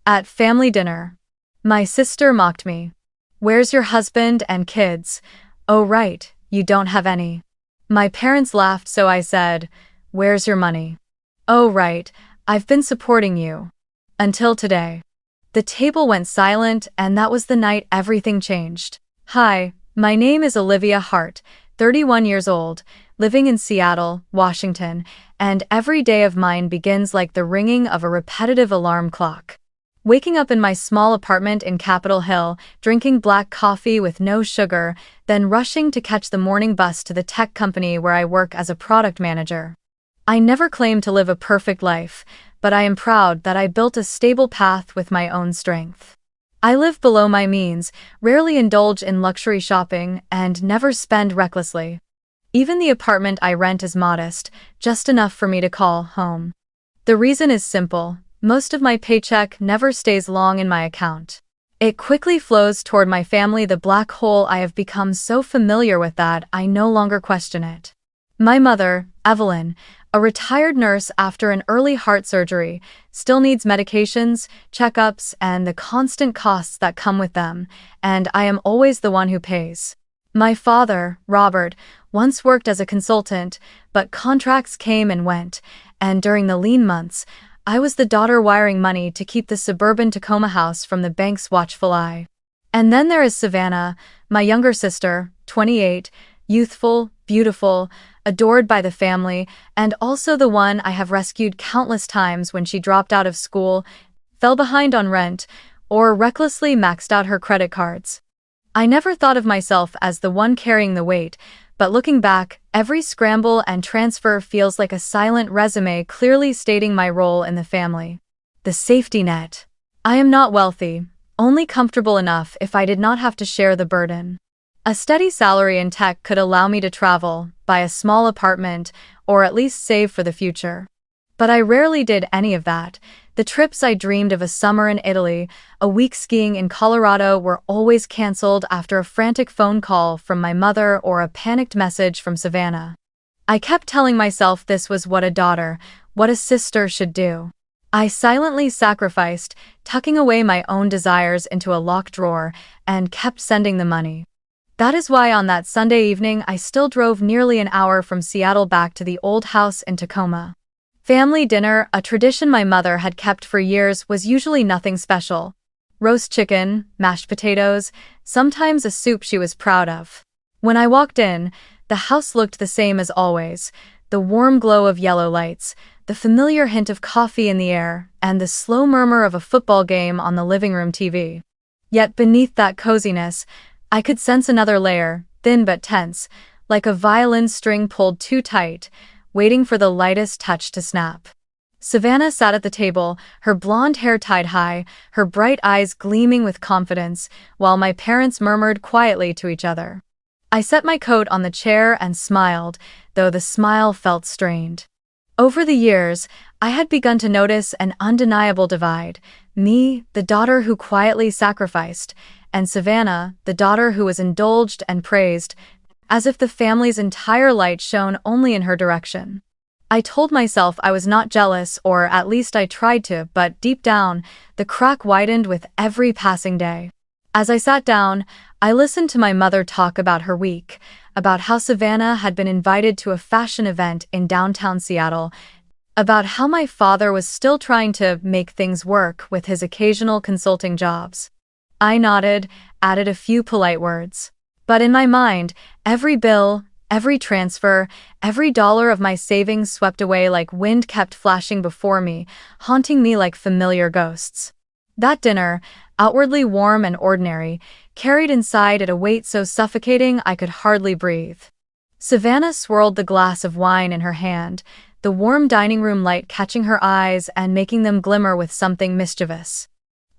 At family dinner, my sister mocked me. "Where's your husband and kids? Oh right, you don't have any." My parents laughed, so I said, "Where's your money?" "Oh right, I've been supporting you." Until today. The table went silent, and that was the night everything changed. Hi, my name is Olivia Hart, 31 years old, living in Seattle, Washington, and every day of mine begins like the ringing of a repetitive alarm clock. Waking up in my small apartment in Capitol Hill, drinking black coffee with no sugar, then rushing to catch the morning bus to the tech company where I work as a product manager. I never claimed to live a perfect life, but I am proud that I built a stable path with my own strength. I live below my means, rarely indulge in luxury shopping, and never spend recklessly. Even the apartment I rent is modest, just enough for me to call home. The reason is simple. Most of my paycheck never stays long in my account. It quickly flows toward my family, the black hole I have become so familiar with that I no longer question it. My mother, Evelyn, a retired nurse after an early heart surgery, still needs medications, checkups, and the constant costs that come with them, and I am always the one who pays. My father, Robert, once worked as a consultant, but contracts came and went, and during the lean months, I was the daughter wiring money to keep the suburban Tacoma house from the bank's watchful eye. And then there is Savannah, my younger sister, 28, youthful, beautiful, adored by the family, and also the one I have rescued countless times when she dropped out of school, fell behind on rent, or recklessly maxed out her credit cards. I never thought of myself as the one carrying the weight, but looking back, every scramble and transfer feels like a silent resume clearly stating my role in the family. The safety net. I am not wealthy, only comfortable enough if I did not have to share the burden. A steady salary in tech could allow me to travel, buy a small apartment, or at least save for the future. But I rarely did any of that. The trips I dreamed of, a summer in Italy, a week skiing in Colorado, were always canceled after a frantic phone call from my mother or a panicked message from Savannah. I kept telling myself this was what a daughter, what a sister should do. I silently sacrificed, tucking away my own desires into a locked drawer, and kept sending the money. That is why on that Sunday evening I still drove nearly an hour from Seattle back to the old house in Tacoma. Family dinner, a tradition my mother had kept for years, was usually nothing special. Roast chicken, mashed potatoes, sometimes a soup she was proud of. When I walked in, the house looked the same as always, the warm glow of yellow lights, the familiar hint of coffee in the air, and the slow murmur of a football game on the living room TV. Yet beneath that coziness, I could sense another layer, thin but tense, like a violin string pulled too tight, waiting for the lightest touch to snap. Savannah sat at the table, her blonde hair tied high, her bright eyes gleaming with confidence, while my parents murmured quietly to each other. I set my coat on the chair and smiled, though the smile felt strained. Over the years, I had begun to notice an undeniable divide. Me, the daughter who quietly sacrificed, and Savannah, the daughter who was indulged and praised, as if the family's entire light shone only in her direction. I told myself I was not jealous, or at least I tried to, but deep down, the crack widened with every passing day. As I sat down, I listened to my mother talk about her week, about how Savannah had been invited to a fashion event in downtown Seattle, about how my father was still trying to make things work with his occasional consulting jobs. I nodded, added a few polite words. But in my mind, every bill, every transfer, every dollar of my savings swept away like wind kept flashing before me, haunting me like familiar ghosts. That dinner, outwardly warm and ordinary, carried inside it a weight so suffocating I could hardly breathe. Savannah swirled the glass of wine in her hand, the warm dining room light catching her eyes and making them glimmer with something mischievous.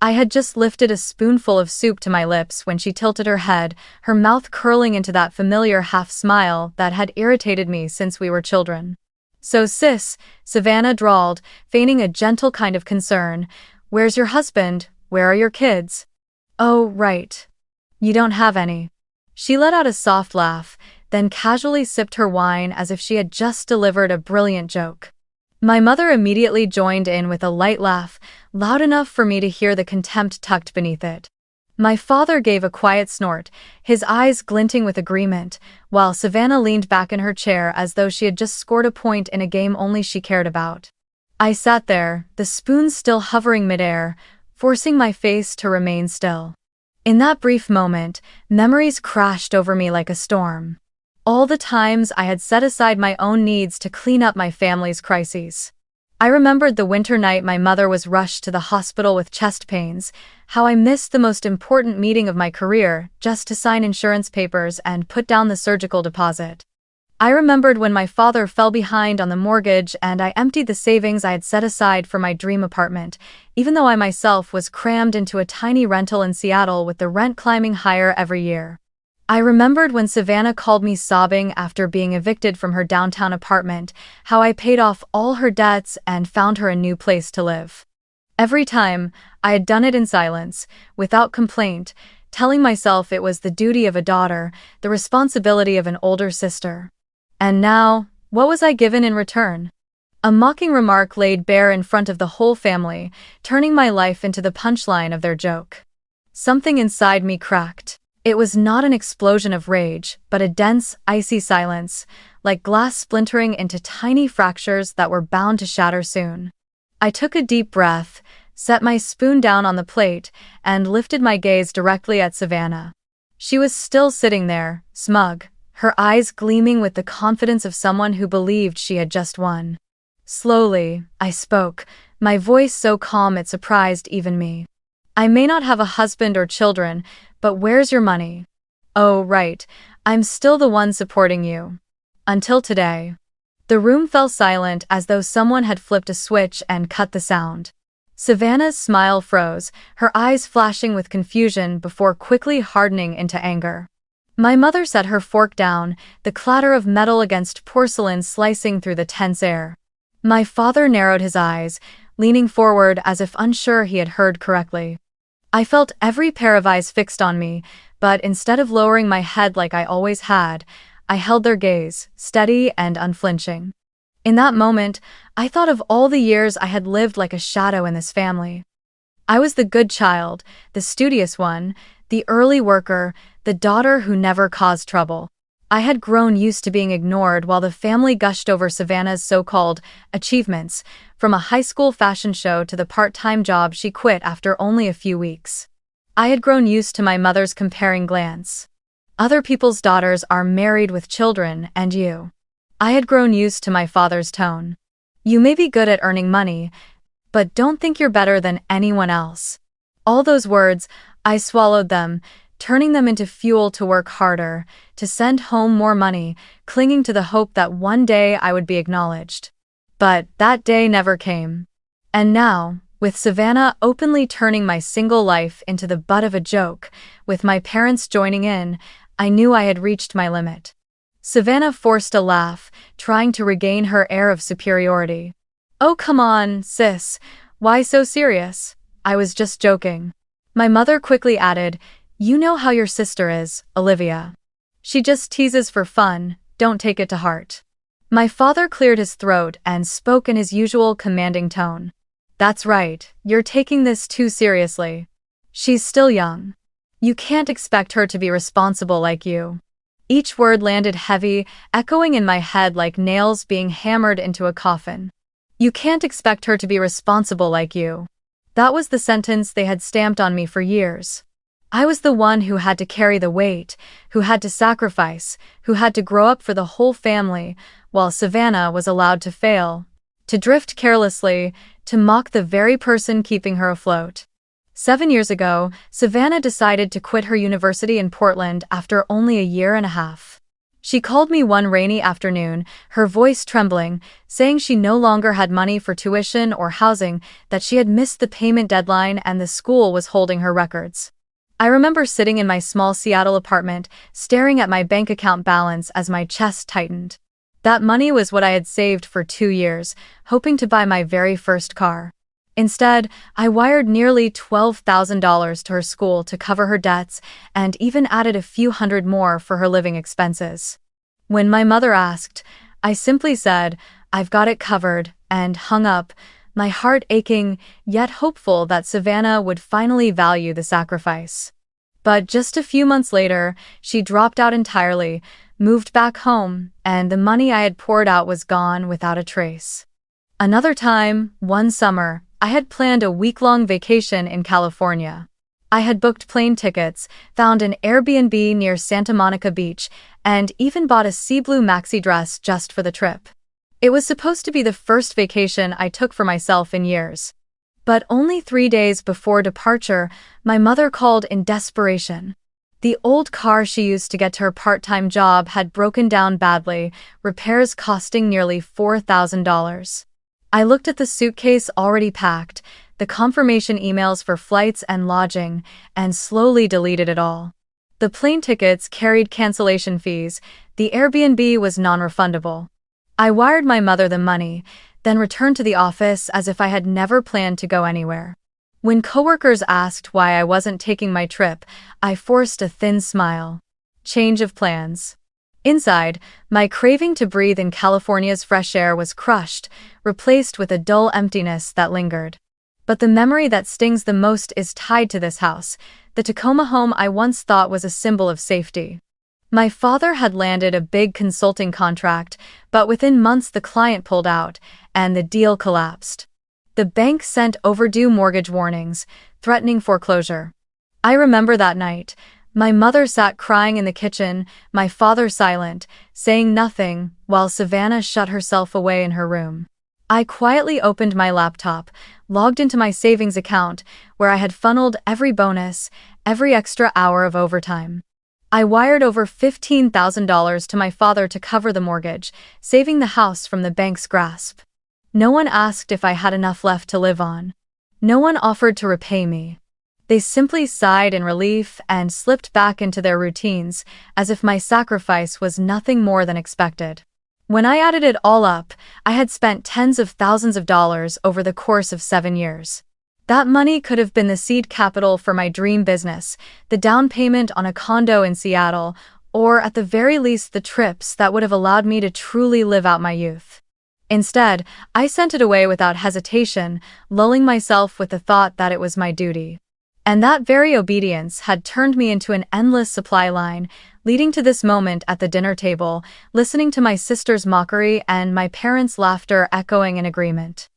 I had just lifted a spoonful of soup to my lips when she tilted her head, her mouth curling into that familiar half-smile that had irritated me since we were children. "So sis," Savannah drawled, feigning a gentle kind of concern, "where's your husband? Where are your kids?" "Oh, right. You don't have any." She let out a soft laugh, then casually sipped her wine as if she had just delivered a brilliant joke. My mother immediately joined in with a light laugh, loud enough for me to hear the contempt tucked beneath it. My father gave a quiet snort, his eyes glinting with agreement, while Savannah leaned back in her chair as though she had just scored a point in a game only she cared about. I sat there, the spoon still hovering midair, forcing my face to remain still. In that brief moment, memories crashed over me like a storm. All the times I had set aside my own needs to clean up my family's crises. I remembered the winter night my mother was rushed to the hospital with chest pains, how I missed the most important meeting of my career just to sign insurance papers and put down the surgical deposit. I remembered when my father fell behind on the mortgage and I emptied the savings I had set aside for my dream apartment, even though I myself was crammed into a tiny rental in Seattle with the rent climbing higher every year. I remembered when Savannah called me sobbing after being evicted from her downtown apartment, how I paid off all her debts and found her a new place to live. Every time, I had done it in silence, without complaint, telling myself it was the duty of a daughter, the responsibility of an older sister. And now, what was I given in return? A mocking remark laid bare in front of the whole family, turning my life into the punchline of their joke. Something inside me cracked. It was not an explosion of rage, but a dense, icy silence, like glass splintering into tiny fractures that were bound to shatter soon. I took a deep breath, set my spoon down on the plate, and lifted my gaze directly at Savannah. She was still sitting there, smug, her eyes gleaming with the confidence of someone who believed she had just won. Slowly, I spoke, my voice so calm it surprised even me. I may not have a husband or children, but where's your money? Oh, right, I'm still the one supporting you. Until today. The room fell silent as though someone had flipped a switch and cut the sound. Savannah's smile froze, her eyes flashing with confusion before quickly hardening into anger. My mother set her fork down, the clatter of metal against porcelain slicing through the tense air. My father narrowed his eyes, leaning forward as if unsure he had heard correctly. I felt every pair of eyes fixed on me, but instead of lowering my head like I always had, I held their gaze, steady and unflinching. In that moment, I thought of all the years I had lived like a shadow in this family. I was the good child, the studious one, the early worker, the daughter who never caused trouble. I had grown used to being ignored while the family gushed over Savannah's so-called achievements, from a high school fashion show to the part-time job she quit after only a few weeks. I had grown used to my mother's comparing glance. Other people's daughters are married with children, and you. I had grown used to my father's tone. You may be good at earning money, but don't think you're better than anyone else. All those words, I swallowed them, turning them into fuel to work harder, to send home more money, clinging to the hope that one day I would be acknowledged. But that day never came. And now, with Savannah openly turning my single life into the butt of a joke, with my parents joining in, I knew I had reached my limit. Savannah forced a laugh, trying to regain her air of superiority. Oh, come on, sis. Why so serious? I was just joking. My mother quickly added, you know how your sister is, Olivia. She just teases for fun, don't take it to heart. My father cleared his throat and spoke in his usual commanding tone. That's right, you're taking this too seriously. She's still young. You can't expect her to be responsible like you. Each word landed heavy, echoing in my head like nails being hammered into a coffin. You can't expect her to be responsible like you. That was the sentence they had stamped on me for years. I was the one who had to carry the weight, who had to sacrifice, who had to grow up for the whole family, while Savannah was allowed to fail, to drift carelessly, to mock the very person keeping her afloat. 7 years ago, Savannah decided to quit her university in Portland after only a year and a half. She called me one rainy afternoon, her voice trembling, saying she no longer had money for tuition or housing, that she had missed the payment deadline and the school was holding her records. I remember sitting in my small Seattle apartment, staring at my bank account balance as my chest tightened. That money was what I had saved for 2 years, hoping to buy my very first car. Instead, I wired nearly $12,000 to her school to cover her debts and even added a few hundred more for her living expenses. When my mother asked, I simply said, I've got it covered, and hung up, my heart aching, yet hopeful that Savannah would finally value the sacrifice. But just a few months later, she dropped out entirely, moved back home, and the money I had poured out was gone without a trace. Another time, one summer, I had planned a week-long vacation in California. I had booked plane tickets, found an Airbnb near Santa Monica Beach, and even bought a sea blue maxi dress just for the trip. It was supposed to be the first vacation I took for myself in years. But only 3 days before departure, my mother called in desperation. The old car she used to get to her part-time job had broken down badly, repairs costing nearly $4,000. I looked at the suitcase already packed, the confirmation emails for flights and lodging, and slowly deleted it all. The plane tickets carried cancellation fees, the Airbnb was non-refundable. I wired my mother the money, then returned to the office as if I had never planned to go anywhere. When coworkers asked why I wasn't taking my trip, I forced a thin smile. Change of plans. Inside, my craving to breathe in California's fresh air was crushed, replaced with a dull emptiness that lingered. But the memory that stings the most is tied to this house, the Tacoma home I once thought was a symbol of safety. My father had landed a big consulting contract, but within months the client pulled out, and the deal collapsed. The bank sent overdue mortgage warnings, threatening foreclosure. I remember that night. My mother sat crying in the kitchen, my father silent, saying nothing, while Savannah shut herself away in her room. I quietly opened my laptop, logged into my savings account, where I had funneled every bonus, every extra hour of overtime. I wired over $15,000 to my father to cover the mortgage, saving the house from the bank's grasp. No one asked if I had enough left to live on. No one offered to repay me. They simply sighed in relief and slipped back into their routines, as if my sacrifice was nothing more than expected. When I added it all up, I had spent tens of thousands of dollars over the course of 7 years. That money could have been the seed capital for my dream business, the down payment on a condo in Seattle, or at the very least the trips that would have allowed me to truly live out my youth. Instead, I sent it away without hesitation, lulling myself with the thought that it was my duty. And that very obedience had turned me into an endless supply line, leading to this moment at the dinner table, listening to my sister's mockery and my parents' laughter echoing in agreement.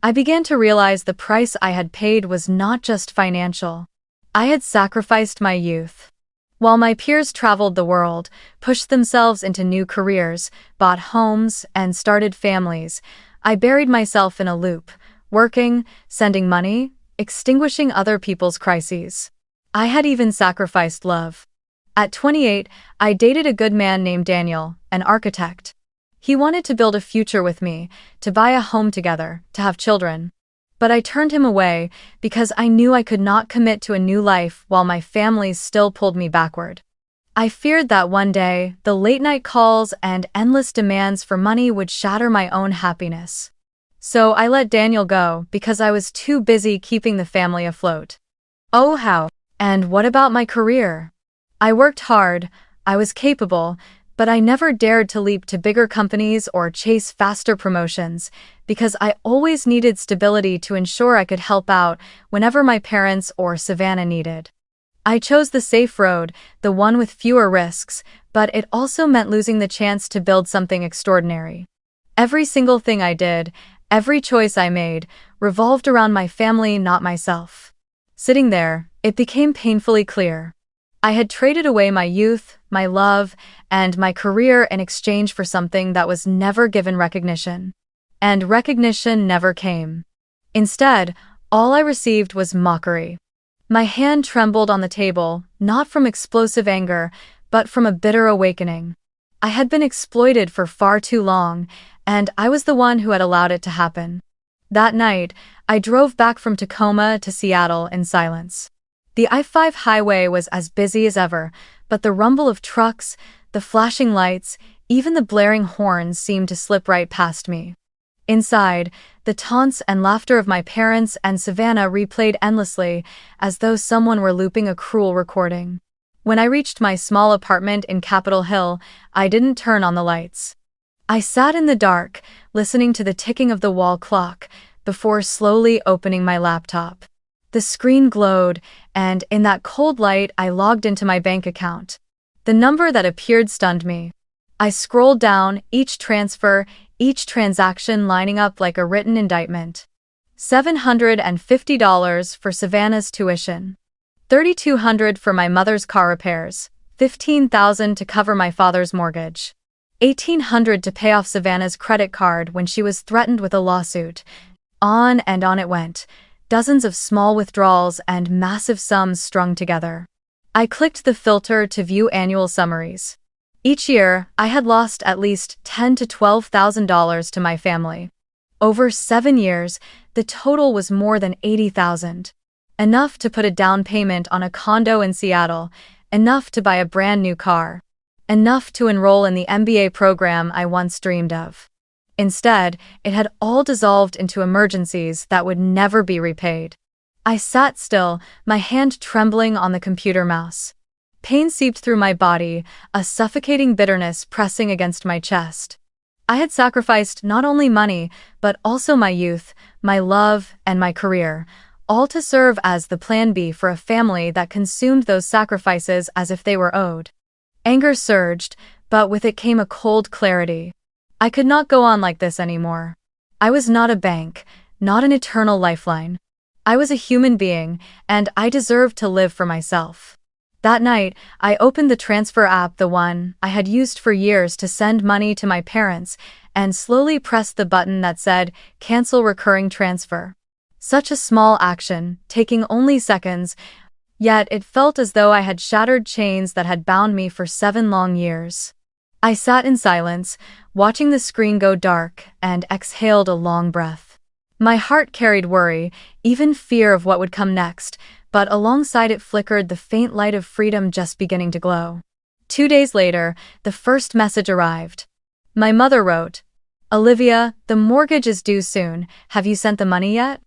I began to realize the price I had paid was not just financial. I had sacrificed my youth. While my peers traveled the world, pushed themselves into new careers, bought homes, and started families, I buried myself in a loop, working, sending money, extinguishing other people's crises. I had even sacrificed love. At 28, I dated a good man named Daniel, an architect. He wanted to build a future with me, to buy a home together, to have children. But I turned him away because I knew I could not commit to a new life while my family still pulled me backward. I feared that one day, the late-night calls and endless demands for money would shatter my own happiness. So I let Daniel go because I was too busy keeping the family afloat. Oh how! And what about my career? I worked hard, I was capable, but I never dared to leap to bigger companies or chase faster promotions because I always needed stability to ensure I could help out whenever my parents or Savannah needed. I chose the safe road, the one with fewer risks, but it also meant losing the chance to build something extraordinary. Every single thing I did, every choice I made, revolved around my family, not myself. Sitting there, it became painfully clear. I had traded away my youth, my love, and my career in exchange for something that was never given recognition. And recognition never came. Instead, all I received was mockery. My hand trembled on the table, not from explosive anger, but from a bitter awakening. I had been exploited for far too long, and I was the one who had allowed it to happen. That night, I drove back from Tacoma to Seattle in silence. The I-5 highway was as busy as ever, but the rumble of trucks, the flashing lights, even the blaring horns seemed to slip right past me. Inside, the taunts and laughter of my parents and Savannah replayed endlessly, as though someone were looping a cruel recording. When I reached my small apartment in Capitol Hill, I didn't turn on the lights. I sat in the dark, listening to the ticking of the wall clock, before slowly opening my laptop. The screen glowed, and in that cold light I logged into my bank account. The number that appeared stunned me. I scrolled down, each transfer, each transaction lining up like a written indictment. $750 for Savannah's tuition. $3,200 for my mother's car repairs. $15,000 to cover my father's mortgage. $1,800 to pay off Savannah's credit card when she was threatened with a lawsuit. On and on it went. Dozens of small withdrawals and massive sums strung together. I clicked the filter to view annual summaries. Each year, I had lost at least $10,000 to $12,000 to my family. Over 7 years, the total was more than $80,000. Enough to put a down payment on a condo in Seattle, enough to buy a brand new car, enough to enroll in the MBA program I once dreamed of. Instead, it had all dissolved into emergencies that would never be repaid. I sat still, my hand trembling on the computer mouse. Pain seeped through my body, a suffocating bitterness pressing against my chest. I had sacrificed not only money, but also my youth, my love, and my career, all to serve as the plan B for a family that consumed those sacrifices as if they were owed. Anger surged, but with it came a cold clarity. I could not go on like this anymore. I was not a bank, not an eternal lifeline. I was a human being, and I deserved to live for myself. That night, I opened the transfer app, the one I had used for years to send money to my parents, and slowly pressed the button that said, "Cancel recurring transfer." Such a small action, taking only seconds, yet it felt as though I had shattered chains that had bound me for 7 long years. I sat in silence, watching the screen go dark, and exhaled a long breath. My heart carried worry, even fear of what would come next, but alongside it flickered the faint light of freedom just beginning to glow. 2 days later, the first message arrived. My mother wrote, "Olivia, the mortgage is due soon. Have you sent the money yet?"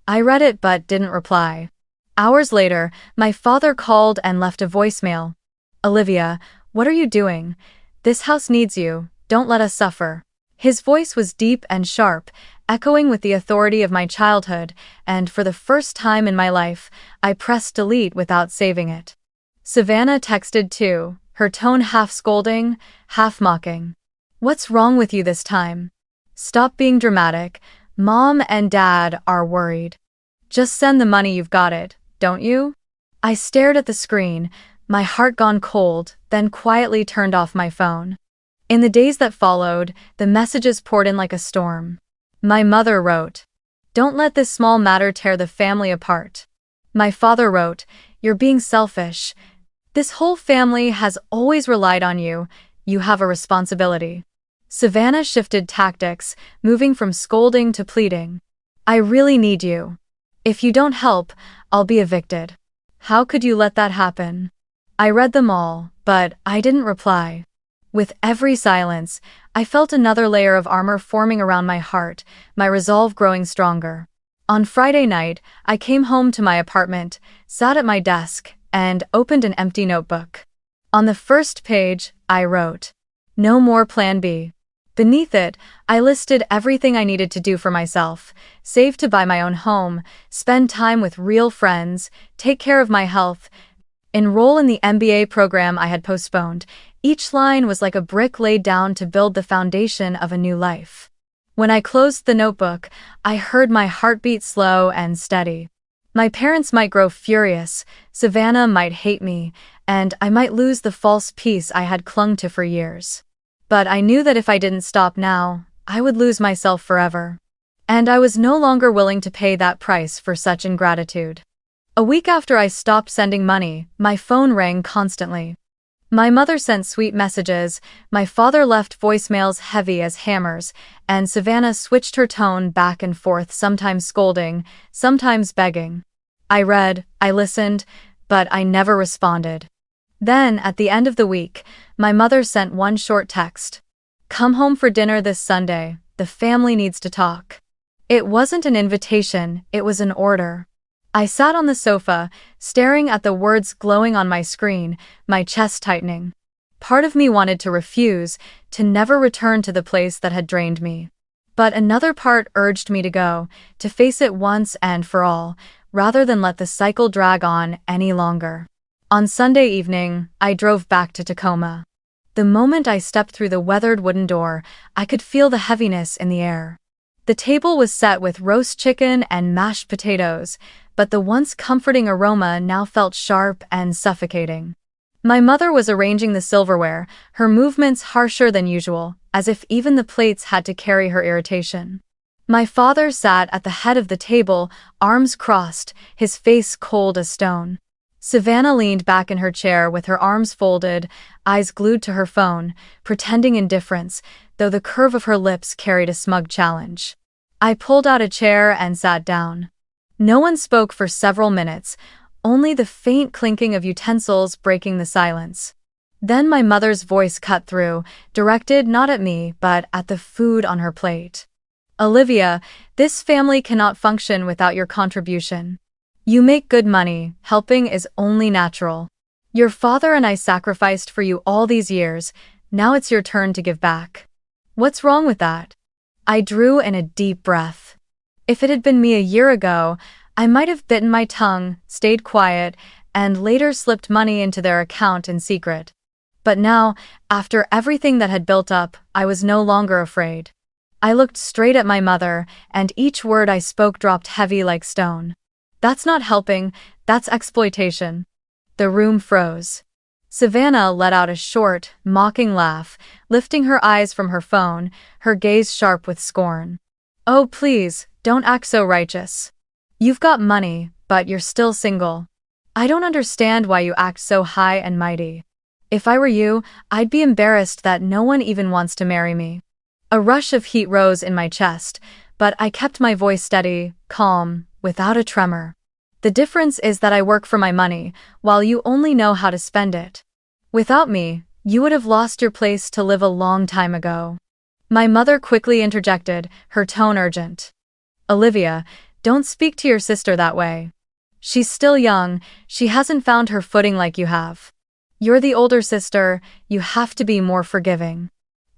I read it but didn't reply. Hours later, my father called and left a voicemail. "Olivia, what are you doing? This house needs you. Don't let us suffer." His voice was deep and sharp, echoing with the authority of my childhood, and for the first time in my life, I pressed delete without saving it. Savannah texted too, her tone half scolding, half mocking. "What's wrong with you this time? Stop being dramatic. Mom and Dad are worried. Just send the money, you've got it, don't you?" I stared at the screen, my heart gone cold, then quietly turned off my phone. In the days that followed, the messages poured in like a storm. My mother wrote, "Don't let this small matter tear the family apart." My father wrote, "You're being selfish. This whole family has always relied on you. You have a responsibility." Savannah shifted tactics, moving from scolding to pleading. "I really need you. If you don't help, I'll be evicted. How could you let that happen?" I read them all, but I didn't reply. With every silence, I felt another layer of armor forming around my heart, my resolve growing stronger. On Friday night, I came home to my apartment, sat at my desk, and opened an empty notebook. On the first page, I wrote, "No more Plan B." Beneath it, I listed everything I needed to do for myself: save to buy my own home, spend time with real friends, take care of my health, enroll in the MBA program I had postponed. Each line was like a brick laid down to build the foundation of a new life. When I closed the notebook, I heard my heartbeat slow and steady. My parents might grow furious, Savannah might hate me, and I might lose the false peace I had clung to for years. But I knew that if I didn't stop now, I would lose myself forever. And I was no longer willing to pay that price for such ingratitude. A week after I stopped sending money, my phone rang constantly. My mother sent sweet messages, my father left voicemails heavy as hammers, and Savannah switched her tone back and forth, sometimes scolding, sometimes begging. I read, I listened, but I never responded. Then, at the end of the week, my mother sent one short text. "Come home for dinner this Sunday, the family needs to talk." It wasn't an invitation, it was an order. I sat on the sofa, staring at the words glowing on my screen, my chest tightening. Part of me wanted to refuse, to never return to the place that had drained me. But another part urged me to go, to face it once and for all, rather than let the cycle drag on any longer. On Sunday evening, I drove back to Tacoma. The moment I stepped through the weathered wooden door, I could feel the heaviness in the air. The table was set with roast chicken and mashed potatoes, but the once comforting aroma now felt sharp and suffocating. My mother was arranging the silverware, her movements harsher than usual, as if even the plates had to carry her irritation. My father sat at the head of the table, arms crossed, his face cold as stone. Savannah leaned back in her chair with her arms folded, eyes glued to her phone, pretending indifference, though the curve of her lips carried a smug challenge. I pulled out a chair and sat down. No one spoke for several minutes, only the faint clinking of utensils breaking the silence. Then my mother's voice cut through, directed not at me but at the food on her plate. "Olivia, this family cannot function without your contribution. You make good money, helping is only natural. Your father and I sacrificed for you all these years, now it's your turn to give back. What's wrong with that?" I drew in a deep breath. If it had been me a year ago, I might have bitten my tongue, stayed quiet, and later slipped money into their account in secret. But now, after everything that had built up, I was no longer afraid. I looked straight at my mother, and each word I spoke dropped heavy like stone. "That's not helping, that's exploitation." The room froze. Savannah let out a short, mocking laugh, lifting her eyes from her phone, her gaze sharp with scorn. "Oh, please, don't act so righteous. You've got money, but you're still single. I don't understand why you act so high and mighty. If I were you, I'd be embarrassed that no one even wants to marry me." A rush of heat rose in my chest, but I kept my voice steady, calm, without a tremor. "The difference is that I work for my money, while you only know how to spend it. Without me, you would have lost your place to live a long time ago." My mother quickly interjected, her tone urgent. "Olivia, don't speak to your sister that way. She's still young, she hasn't found her footing like you have. You're the older sister, you have to be more forgiving."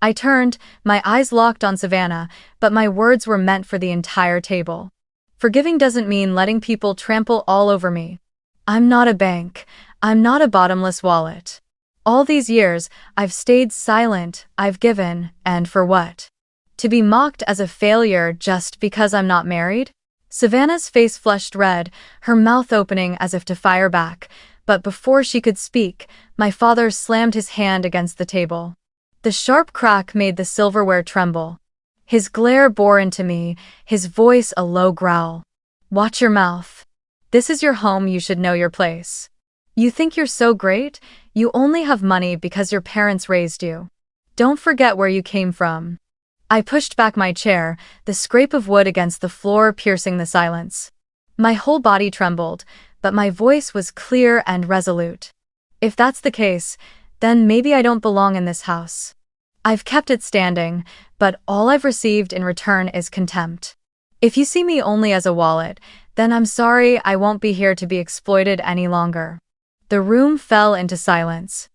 I turned, my eyes locked on Savannah, but my words were meant for the entire table. Forgiving doesn't mean letting people trample all over me. I'm not a bank, I'm not a bottomless wallet. All these years, I've stayed silent, I've given, and for what? To be mocked as a failure just because I'm not married? Savannah's face flushed red, her mouth opening as if to fire back, but before she could speak, my father slammed his hand against the table. The sharp crack made the silverware tremble. His glare bore into me, his voice a low growl. "Watch your mouth. This is your home, you should know your place. You think you're so great? You only have money because your parents raised you. Don't forget where you came from." I pushed back my chair, the scrape of wood against the floor piercing the silence. My whole body trembled, but my voice was clear and resolute. "If that's the case, then maybe I don't belong in this house. I've kept it standing, but all I've received in return is contempt. If you see me only as a wallet, then I'm sorry, I won't be here to be exploited any longer." The room fell into silence.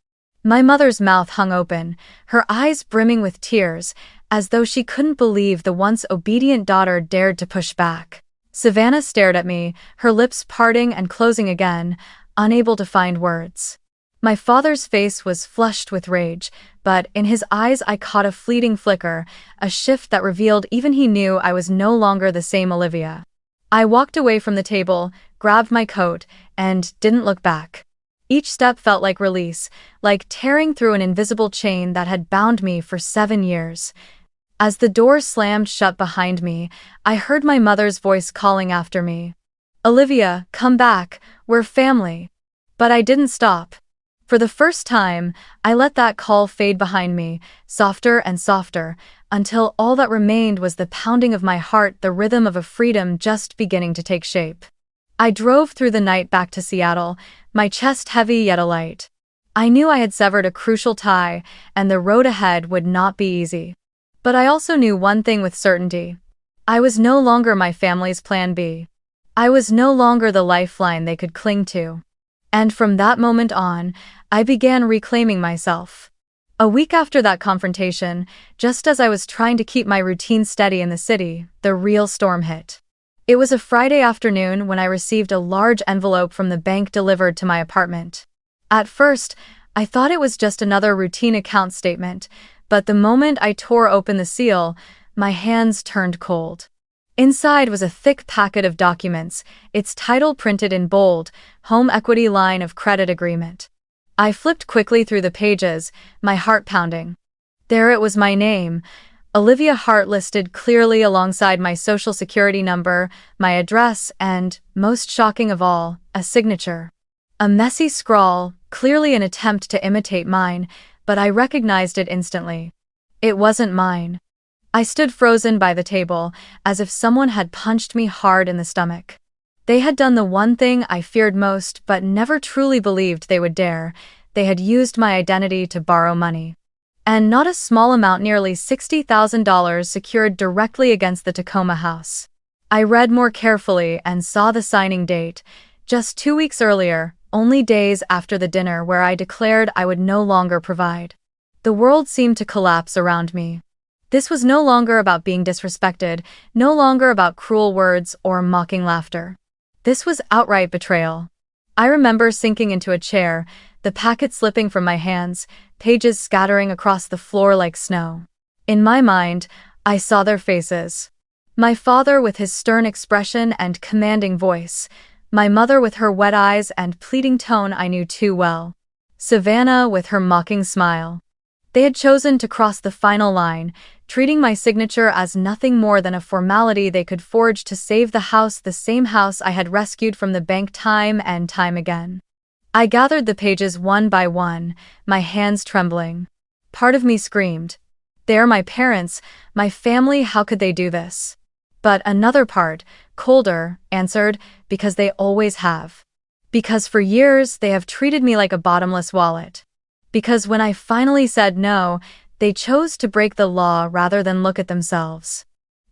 My mother's mouth hung open, her eyes brimming with tears, as though she couldn't believe the once obedient daughter dared to push back. Savannah stared at me, her lips parting and closing again, unable to find words. My father's face was flushed with rage, but in his eyes I caught a fleeting flicker, a shift that revealed even he knew I was no longer the same Olivia. I walked away from the table, grabbed my coat, and didn't look back. Each step felt like release, like tearing through an invisible chain that had bound me for 7 years. As the door slammed shut behind me, I heard my mother's voice calling after me. "Olivia, come back, we're family." But I didn't stop. For the first time, I let that call fade behind me, softer and softer, until all that remained was the pounding of my heart, the rhythm of a freedom just beginning to take shape. I drove through the night back to Seattle, my chest heavy yet alight. I knew I had severed a crucial tie, and the road ahead would not be easy. But I also knew one thing with certainty. I was no longer my family's plan B. I was no longer the lifeline they could cling to. And from that moment on, I began reclaiming myself. A week after that confrontation, just as I was trying to keep my routine steady in the city, the real storm hit. It was a Friday afternoon when I received a large envelope from the bank delivered to my apartment. At first, I thought it was just another routine account statement, but the moment I tore open the seal, my hands turned cold. Inside was a thick packet of documents, its title printed in bold, Home Equity Line of Credit Agreement. I flipped quickly through the pages, my heart pounding. There it was, my name, Olivia Hart, listed clearly alongside my social security number, my address, and, most shocking of all, a signature. A messy scrawl, clearly an attempt to imitate mine, but I recognized it instantly. It wasn't mine. I stood frozen by the table, as if someone had punched me hard in the stomach. They had done the one thing I feared most but never truly believed they would dare. They had used my identity to borrow money. And not a small amount, nearly $60,000 secured directly against the Tacoma house. I read more carefully and saw the signing date, just 2 weeks earlier, only days after the dinner where I declared I would no longer provide. The world seemed to collapse around me. This was no longer about being disrespected, no longer about cruel words or mocking laughter. This was outright betrayal. I remember sinking into a chair, the packet slipping from my hands, pages scattering across the floor like snow. In my mind, I saw their faces. My father with his stern expression and commanding voice, my mother with her wet eyes and pleading tone I knew too well, Savannah with her mocking smile. They had chosen to cross the final line, treating my signature as nothing more than a formality they could forge to save the house, the same house I had rescued from the bank time and time again. I gathered the pages one by one, my hands trembling. Part of me screamed, "They're my parents, my family, how could they do this?" But another part, colder, answered, "Because they always have. Because for years they have treated me like a bottomless wallet. Because when I finally said no, they chose to break the law rather than look at themselves."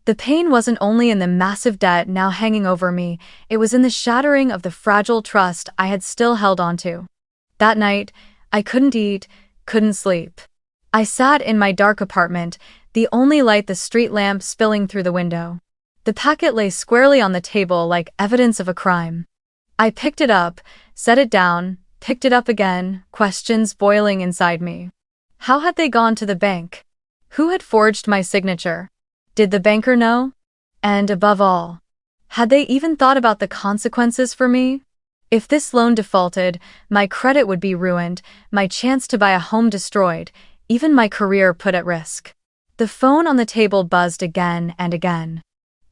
The pain wasn't only in the massive debt now hanging over me, it was in the shattering of the fragile trust I had still held onto. That night, I couldn't eat, couldn't sleep. I sat in my dark apartment, the only light the street lamp spilling through the window. The packet lay squarely on the table like evidence of a crime. I picked it up, set it down, picked it up again, questions boiling inside me. How had they gone to the bank? Who had forged my signature? Did the banker know? And above all, had they even thought about the consequences for me? If this loan defaulted, my credit would be ruined, my chance to buy a home destroyed, even my career put at risk. The phone on the table buzzed again and again.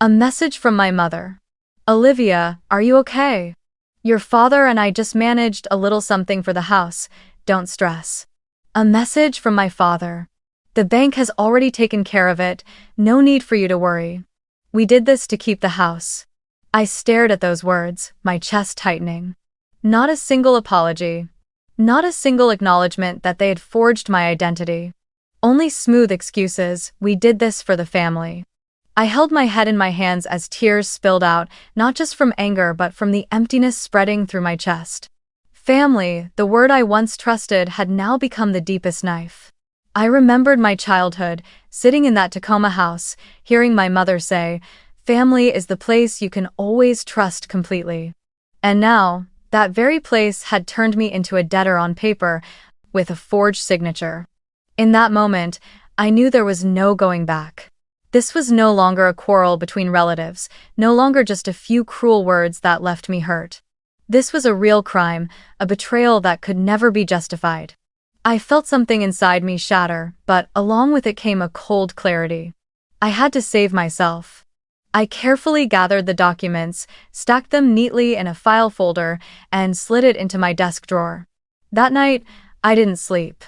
A message from my mother. "Olivia, are you okay? Your father and I just managed a little something for the house, don't stress." A message from my father. "The bank has already taken care of it, no need for you to worry. We did this to keep the house." I stared at those words, my chest tightening. Not a single apology. Not a single acknowledgement that they had forged my identity. Only smooth excuses, "We did this for the family." I held my head in my hands as tears spilled out, not just from anger but from the emptiness spreading through my chest. Family, the word I once trusted, had now become the deepest knife. I remembered my childhood, sitting in that Tacoma house, hearing my mother say, "Family is the place you can always trust completely." And now, that very place had turned me into a debtor on paper, with a forged signature. In that moment, I knew there was no going back. This was no longer a quarrel between relatives, no longer just a few cruel words that left me hurt. This was a real crime, a betrayal that could never be justified. I felt something inside me shatter, but along with it came a cold clarity. I had to save myself. I carefully gathered the documents, stacked them neatly in a file folder, and slid it into my desk drawer. That night, I didn't sleep.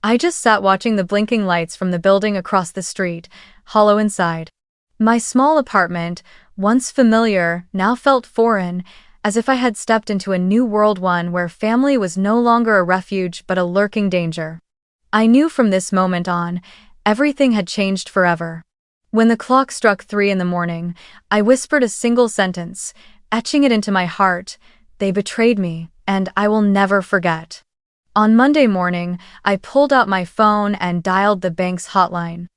I just sat watching the blinking lights from the building across the street, hollow inside. My small apartment, once familiar, now felt foreign, as if I had stepped into a new world, one where family was no longer a refuge but a lurking danger. I knew from this moment on, everything had changed forever. When the clock struck 3 in the morning, I whispered a single sentence, etching it into my heart: "They betrayed me, and I will never forget." On Monday morning, I pulled out my phone and dialed the bank's hotline.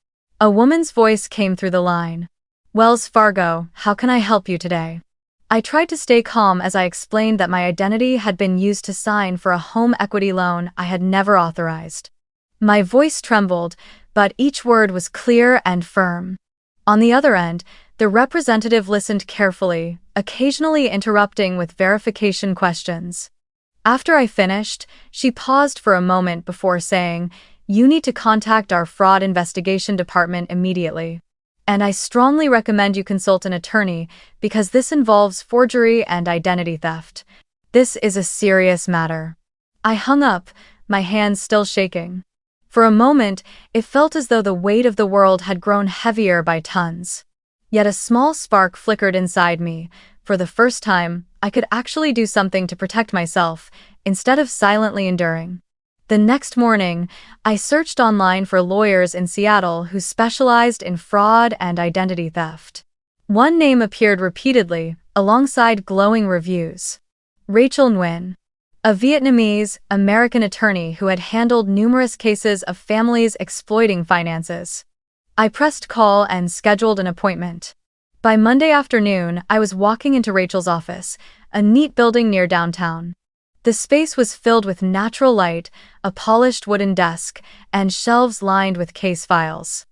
A woman's voice came through the line. "Wells Fargo, how can I help you today?" I tried to stay calm as I explained that my identity had been used to sign for a home equity loan I had never authorized. My voice trembled, but each word was clear and firm. On the other end, the representative listened carefully, occasionally interrupting with verification questions. After I finished, she paused for a moment before saying, "You need to contact our fraud investigation department immediately. And I strongly recommend you consult an attorney because this involves forgery and identity theft. This is a serious matter." I hung up, my hands still shaking. For a moment, it felt as though the weight of the world had grown heavier by tons. Yet a small spark flickered inside me. For the first time, I could actually do something to protect myself, instead of silently enduring. The next morning, I searched online for lawyers in Seattle who specialized in fraud and identity theft. One name appeared repeatedly, alongside glowing reviews. Rachel Nguyen, a Vietnamese-American attorney who had handled numerous cases of families exploiting finances. I pressed call and scheduled an appointment. By Monday afternoon, I was walking into Rachel's office, a neat building near downtown. The space was filled with natural light, a polished wooden desk, and shelves lined with case files.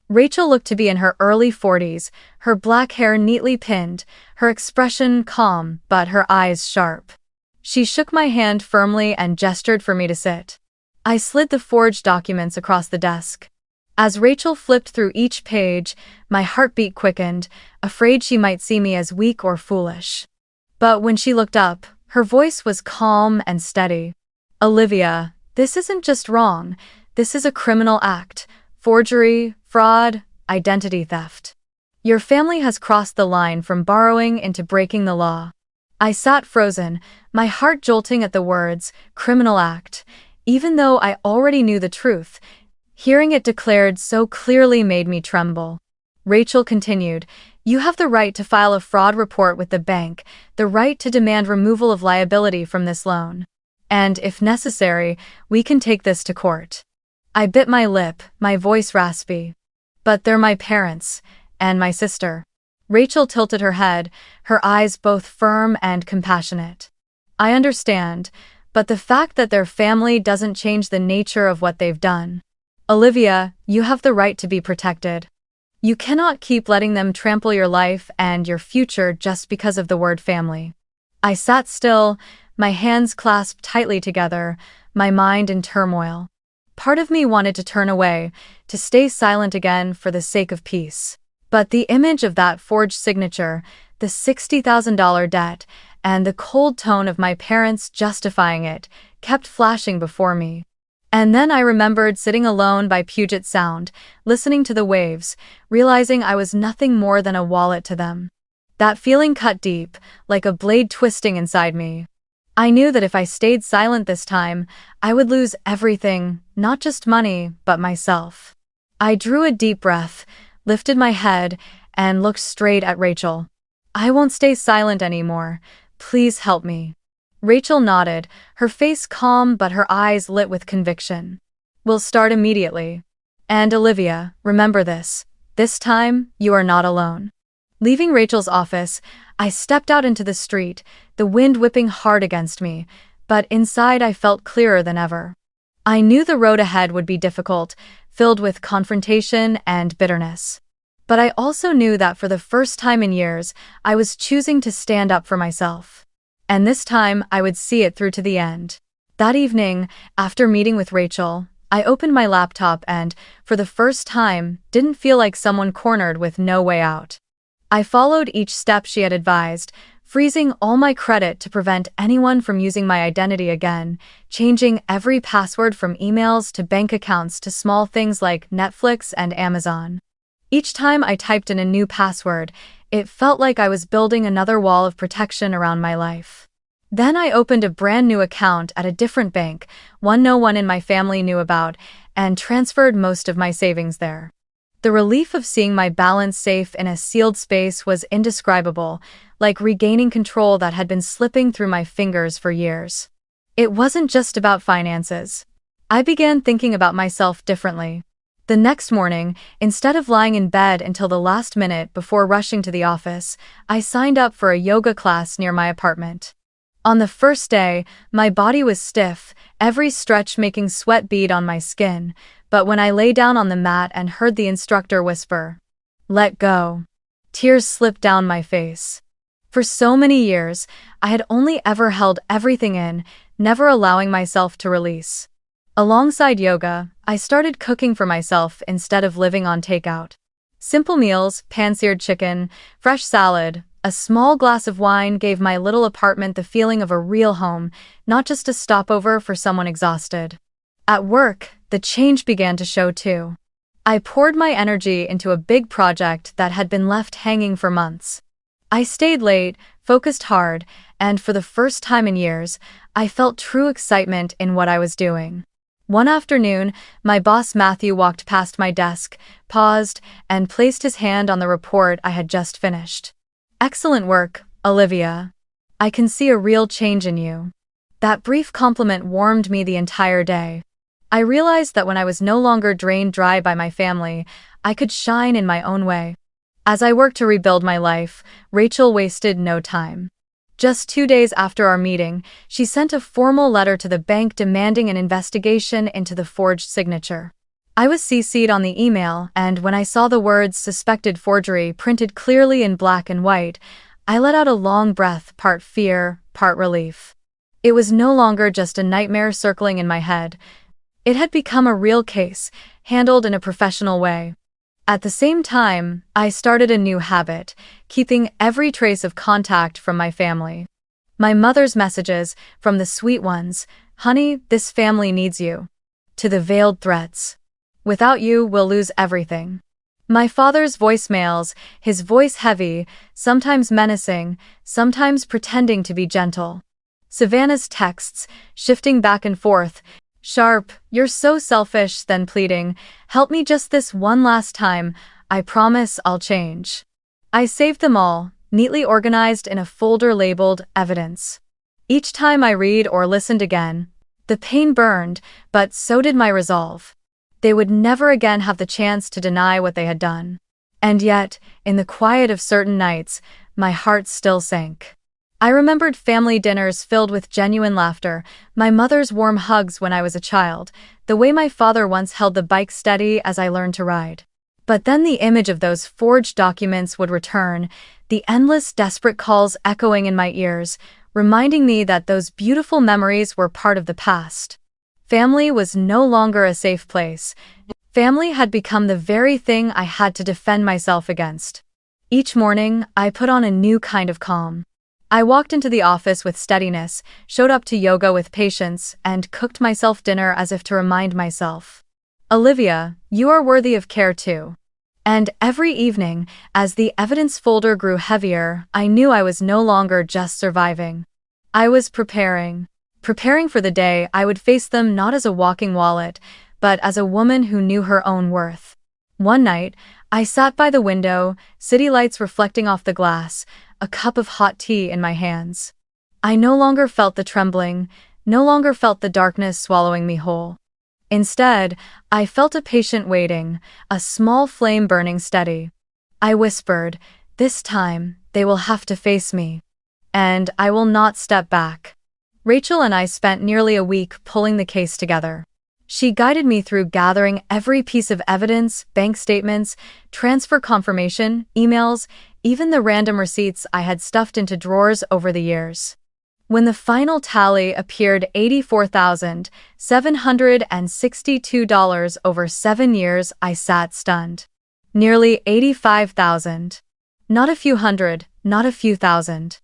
Rachel looked to be in her early 40s, her black hair neatly pinned, her expression calm but her eyes sharp. She shook my hand firmly and gestured for me to sit. I slid the forged documents across the desk. As Rachel flipped through each page, my heartbeat quickened, afraid she might see me as weak or foolish. But when she looked up, her voice was calm and steady. "Olivia, this isn't just wrong. This is a criminal act. Forgery, fraud, identity theft. Your family has crossed the line from borrowing into breaking the law." I sat frozen, my heart jolting at the words, "criminal act." Even though I already knew the truth, hearing it declared so clearly made me tremble. Rachel continued, "You have the right to file a fraud report with the bank, the right to demand removal of liability from this loan. And, if necessary, we can take this to court." I bit my lip, my voice raspy. "But they're my parents, and my sister." Rachel tilted her head, her eyes both firm and compassionate. "I understand, but the fact that their family doesn't change the nature of what they've done. Olivia, you have the right to be protected. You cannot keep letting them trample your life and your future just because of the word family." I sat still, my hands clasped tightly together, my mind in turmoil. Part of me wanted to turn away, to stay silent again for the sake of peace. But the image of that forged signature, the $60,000 debt, and the cold tone of my parents justifying it, kept flashing before me. And then I remembered sitting alone by Puget Sound, listening to the waves, realizing I was nothing more than a wallet to them. That feeling cut deep, like a blade twisting inside me. I knew that if I stayed silent this time, I would lose everything, not just money, but myself. I drew a deep breath, lifted my head, and looked straight at Rachel. "I won't stay silent anymore. Please help me." Rachel nodded, her face calm but her eyes lit with conviction. "We'll start immediately. And Olivia, remember this. This time, you are not alone." Leaving Rachel's office, I stepped out into the street, the wind whipping hard against me, but inside I felt clearer than ever. I knew the road ahead would be difficult, filled with confrontation and bitterness. But I also knew that for the first time in years, I was choosing to stand up for myself. And this time, I would see it through to the end. That evening, after meeting with Rachel, I opened my laptop and, for the first time, didn't feel like someone cornered with no way out. I followed each step she had advised, freezing all my credit to prevent anyone from using my identity again, changing every password from emails to bank accounts to small things like Netflix and Amazon. Each time I typed in a new password, it felt like I was building another wall of protection around my life. Then I opened a brand new account at a different bank, one no one in my family knew about, and transferred most of my savings there. The relief of seeing my balance safe in a sealed space was indescribable, like regaining control that had been slipping through my fingers for years. It wasn't just about finances. I began thinking about myself differently. The next morning, instead of lying in bed until the last minute before rushing to the office, I signed up for a yoga class near my apartment. On the first day, my body was stiff, every stretch making sweat bead on my skin, but when I lay down on the mat and heard the instructor whisper, "Let go," tears slipped down my face. For so many years, I had only ever held everything in, never allowing myself to release. Alongside yoga, I started cooking for myself instead of living on takeout. Simple meals, pan-seared chicken, fresh salad, a small glass of wine gave my little apartment the feeling of a real home, not just a stopover for someone exhausted. At work, the change began to show too. I poured my energy into a big project that had been left hanging for months. I stayed late, focused hard, and for the first time in years, I felt true excitement in what I was doing. One afternoon, my boss Matthew walked past my desk, paused, and placed his hand on the report I had just finished. "Excellent work, Olivia. I can see a real change in you." That brief compliment warmed me the entire day. I realized that when I was no longer drained dry by my family, I could shine in my own way. As I worked to rebuild my life, Rachel wasted no time. Just 2 days after our meeting, she sent a formal letter to the bank demanding an investigation into the forged signature. I was CC'd on the email, and when I saw the words "suspected forgery" printed clearly in black and white, I let out a long breath, part fear, part relief. It was no longer just a nightmare circling in my head. It had become a real case, handled in a professional way. At the same time, I started a new habit, keeping every trace of contact from my family. My mother's messages, from the sweet ones, "Honey, this family needs you," to the veiled threats, "Without you, we'll lose everything." My father's voicemails, his voice heavy, sometimes menacing, sometimes pretending to be gentle. Savannah's texts, shifting back and forth, sharp, "You're so selfish," then pleading, "Help me just this one last time, I promise I'll change." I saved them all, neatly organized in a folder labeled "Evidence." Each time I read or listened again, the pain burned, but so did my resolve. They would never again have the chance to deny what they had done. And yet, in the quiet of certain nights, my heart still sank. I remembered family dinners filled with genuine laughter, my mother's warm hugs when I was a child, the way my father once held the bike steady as I learned to ride. But then the image of those forged documents would return, the endless desperate calls echoing in my ears, reminding me that those beautiful memories were part of the past. Family was no longer a safe place. Family had become the very thing I had to defend myself against. Each morning, I put on a new kind of calm. I walked into the office with steadiness, showed up to yoga with patience, and cooked myself dinner as if to remind myself, "Olivia, you are worthy of care too." And every evening, as the evidence folder grew heavier, I knew I was no longer just surviving. I was preparing for the day I would face them not as a walking wallet, but as a woman who knew her own worth. One night, I sat by the window, city lights reflecting off the glass, a cup of hot tea in my hands. I no longer felt the trembling, no longer felt the darkness swallowing me whole. Instead, I felt a patient waiting, a small flame burning steady. I whispered, "This time, they will have to face me. And I will not step back." Rachel and I spent nearly a week pulling the case together. She guided me through gathering every piece of evidence, bank statements, transfer confirmation, emails, even the random receipts I had stuffed into drawers over the years. When the final tally appeared, $84,762 over 7 years, I sat stunned. Nearly $85,000. Not a few hundred, not a few thousand.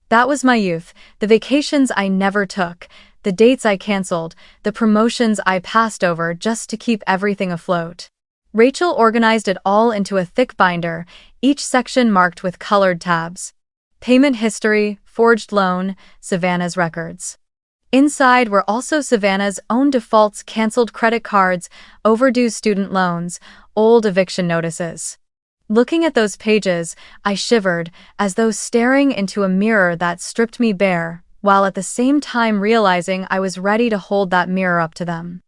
That was my youth, the vacations I never took, the dates I canceled, the promotions I passed over just to keep everything afloat. Rachel organized it all into a thick binder, each section marked with colored tabs. Payment history, forged loan, Savannah's records. Inside were also Savannah's own defaults, canceled credit cards, overdue student loans, old eviction notices. Looking at those pages, I shivered, as though staring into a mirror that stripped me bare, while at the same time realizing I was ready to hold that mirror up to them.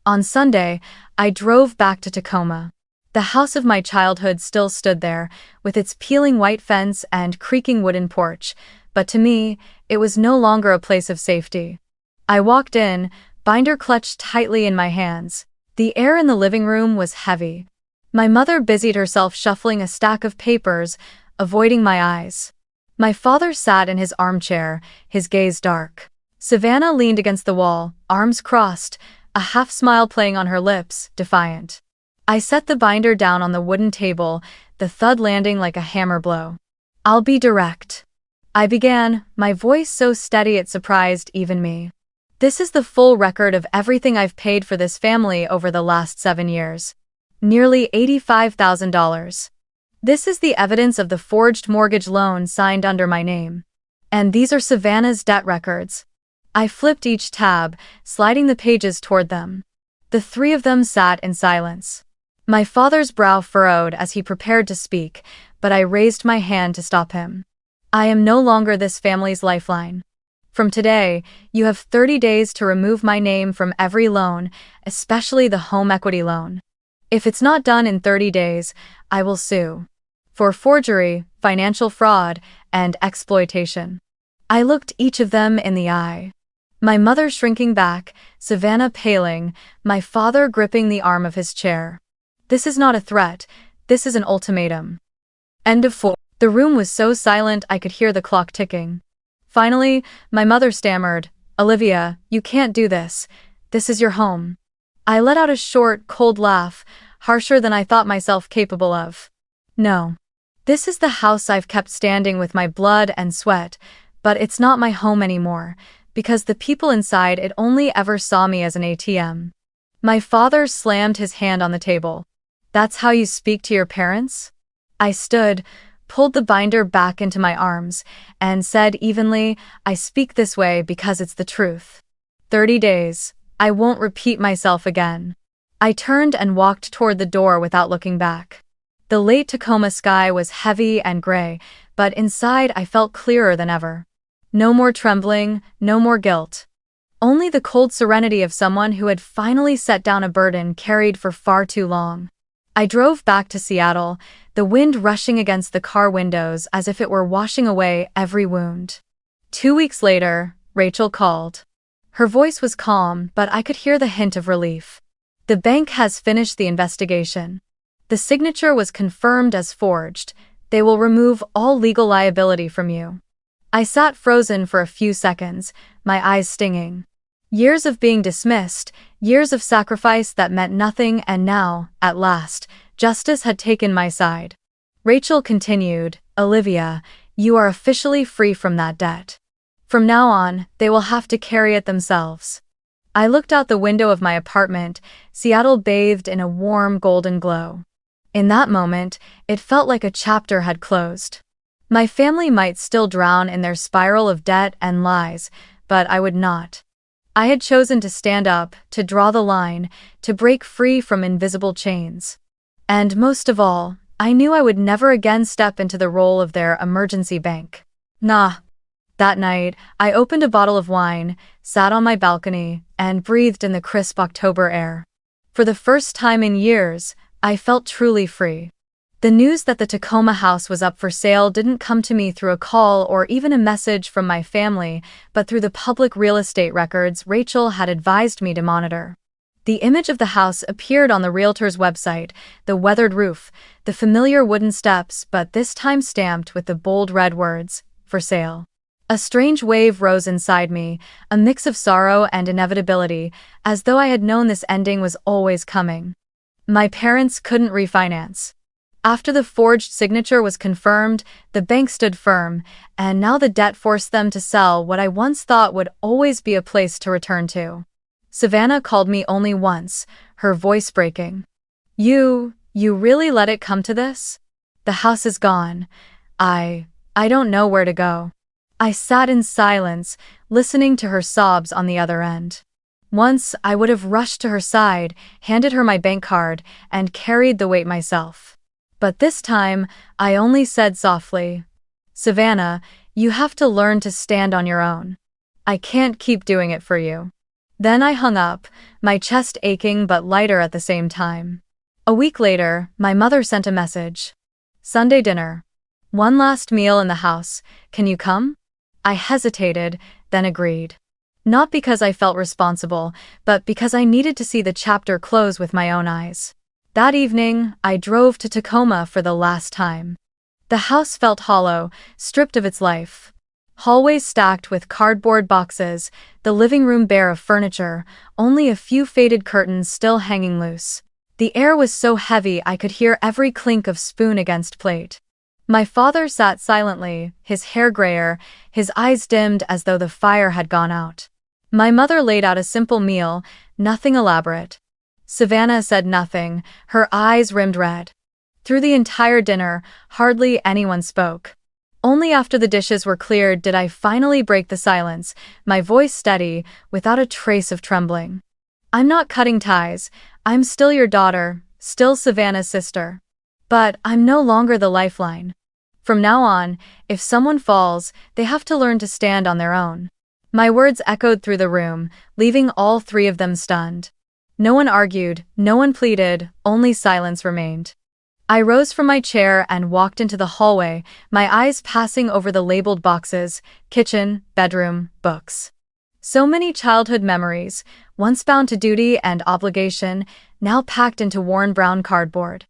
On Sunday, I drove back to Tacoma. The house of my childhood still stood there, with its peeling white fence and creaking wooden porch, but to me, it was no longer a place of safety. I walked in, binder clutched tightly in my hands. The air in the living room was heavy. My mother busied herself shuffling a stack of papers, avoiding my eyes. My father sat in his armchair, his gaze dark. Savannah leaned against the wall, arms crossed, a half-smile playing on her lips, defiant. I set the binder down on the wooden table, the thud landing like a hammer blow. "I'll be direct," I began, my voice so steady it surprised even me. "This is the full record of everything I've paid for this family over the last 7 years. Nearly $85,000. This is the evidence of the forged mortgage loan signed under my name. And these are Savannah's debt records." I flipped each tab, sliding the pages toward them. The three of them sat in silence. My father's brow furrowed as he prepared to speak, but I raised my hand to stop him. "I am no longer this family's lifeline. From today, you have 30 days to remove my name from every loan, especially the home equity loan. If it's not done in 30 days, I will sue. For forgery, financial fraud, and exploitation." I looked each of them in the eye. My mother shrinking back, Savannah paling, my father gripping the arm of his chair. "This is not a threat, this is an ultimatum." End of 4. The room was so silent I could hear the clock ticking. Finally, my mother stammered, "Olivia, you can't do this. This is your home." I let out a short, cold laugh, harsher than I thought myself capable of. "No. This is the house I've kept standing with my blood and sweat, but it's not my home anymore, because the people inside it only ever saw me as an ATM." My father slammed his hand on the table. "That's how you speak to your parents?" I stood, pulled the binder back into my arms, and said evenly, "I speak this way because it's the truth. 30 days. I won't repeat myself again." I turned and walked toward the door without looking back. The late Tacoma sky was heavy and gray, but inside I felt clearer than ever. No more trembling, no more guilt. Only the cold serenity of someone who had finally set down a burden carried for far too long. I drove back to Seattle, the wind rushing against the car windows as if it were washing away every wound. 2 weeks later, Rachel called. Her voice was calm, but I could hear the hint of relief. "The bank has finished the investigation. The signature was confirmed as forged. They will remove all legal liability from you." I sat frozen for a few seconds, my eyes stinging. Years of being dismissed, years of sacrifice that meant nothing, and now, at last, justice had taken my side. Rachel continued, "Olivia, you are officially free from that debt. From now on, they will have to carry it themselves." I looked out the window of my apartment, Seattle bathed in a warm golden glow. In that moment, it felt like a chapter had closed. My family might still drown in their spiral of debt and lies, but I would not. I had chosen to stand up, to draw the line, to break free from invisible chains. And most of all, I knew I would never again step into the role of their emergency bank. That night, I opened a bottle of wine, sat on my balcony, and breathed in the crisp October air. For the first time in years, I felt truly free. The news that the Tacoma house was up for sale didn't come to me through a call or even a message from my family, but through the public real estate records Rachel had advised me to monitor. The image of the house appeared on the realtor's website, the weathered roof, the familiar wooden steps, but this time stamped with the bold red words, "For sale." A strange wave rose inside me, a mix of sorrow and inevitability, as though I had known this ending was always coming. My parents couldn't refinance. After the forged signature was confirmed, the bank stood firm, and now the debt forced them to sell what I once thought would always be a place to return to. Savannah called me only once, her voice breaking. You really let it come to this? The house is gone. I don't know where to go." I sat in silence, listening to her sobs on the other end. Once, I would have rushed to her side, handed her my bank card, and carried the weight myself. But this time, I only said softly, "Savannah, you have to learn to stand on your own. I can't keep doing it for you. Then I hung up, my chest aching but lighter at the same time. A week later, my mother sent a message. Sunday dinner. One last meal in the house. Can you come? I hesitated, then agreed. Not because I felt responsible, but because I needed to see the chapter close with my own eyes. That evening, I drove to Tacoma for the last time. The house felt hollow, stripped of its life. Hallways stacked with cardboard boxes, the living room bare of furniture, only a few faded curtains still hanging loose. The air was so heavy I could hear every clink of spoon against plate. My father sat silently, his hair grayer, his eyes dimmed as though the fire had gone out. My mother laid out a simple meal, nothing elaborate. Savannah said nothing, her eyes rimmed red. Through the entire dinner, hardly anyone spoke. Only after the dishes were cleared did I finally break the silence, my voice steady, without a trace of trembling. I'm not cutting ties. I'm still your daughter, still Savannah's sister. But I'm no longer the lifeline. From now on, if someone falls, they have to learn to stand on their own. My words echoed through the room, leaving all three of them stunned. No one argued, no one pleaded, only silence remained. I rose from my chair and walked into the hallway, my eyes passing over the labeled boxes, kitchen, bedroom, books. So many childhood memories, once bound to duty and obligation, now packed into worn brown cardboard.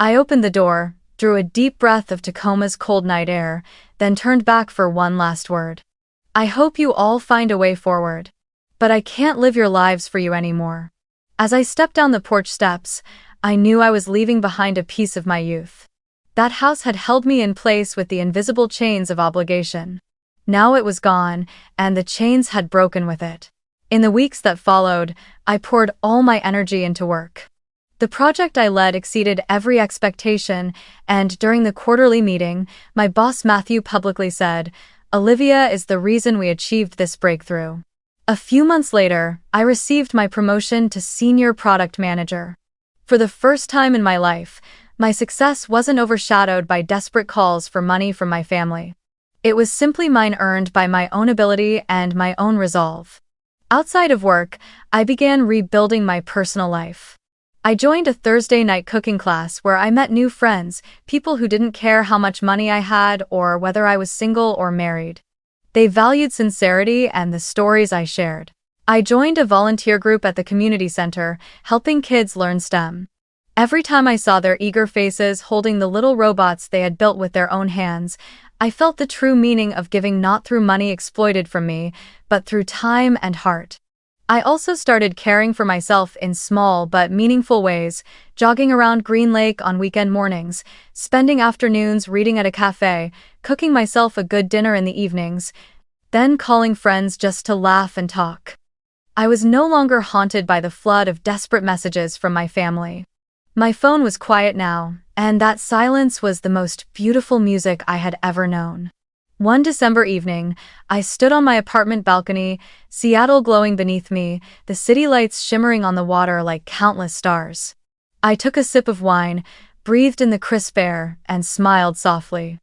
I opened the door, drew a deep breath of Tacoma's cold night air, then turned back for one last word. I hope you all find a way forward. But I can't live your lives for you anymore. As I stepped down the porch steps, I knew I was leaving behind a piece of my youth. That house had held me in place with the invisible chains of obligation. Now it was gone, and the chains had broken with it. In the weeks that followed, I poured all my energy into work. The project I led exceeded every expectation, and during the quarterly meeting, my boss Matthew publicly said, "Olivia is the reason we achieved this breakthrough." A few months later, I received my promotion to Senior Product Manager. For the first time in my life, my success wasn't overshadowed by desperate calls for money from my family. It was simply mine, earned by my own ability and my own resolve. Outside of work, I began rebuilding my personal life. I joined a Thursday night cooking class where I met new friends, people who didn't care how much money I had or whether I was single or married. They valued sincerity and the stories I shared. I joined a volunteer group at the community center, helping kids learn STEM. Every time I saw their eager faces holding the little robots they had built with their own hands, I felt the true meaning of giving, not through money exploited from me, but through time and heart. I also started caring for myself in small but meaningful ways, jogging around Green Lake on weekend mornings, spending afternoons reading at a cafe, cooking myself a good dinner in the evenings, then calling friends just to laugh and talk. I was no longer haunted by the flood of desperate messages from my family. My phone was quiet now, and that silence was the most beautiful music I had ever known. One December evening, I stood on my apartment balcony, Seattle glowing beneath me, the city lights shimmering on the water like countless stars. I took a sip of wine, breathed in the crisp air, and smiled softly.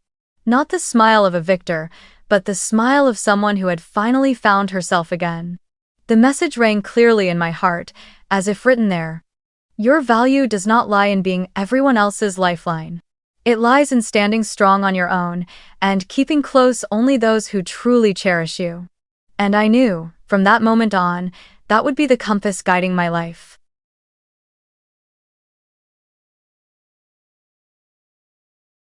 Not the smile of a victor, but the smile of someone who had finally found herself again. The message rang clearly in my heart, as if written there. Your value does not lie in being everyone else's lifeline. It lies in standing strong on your own, and keeping close only those who truly cherish you. And I knew, from that moment on, that would be the compass guiding my life.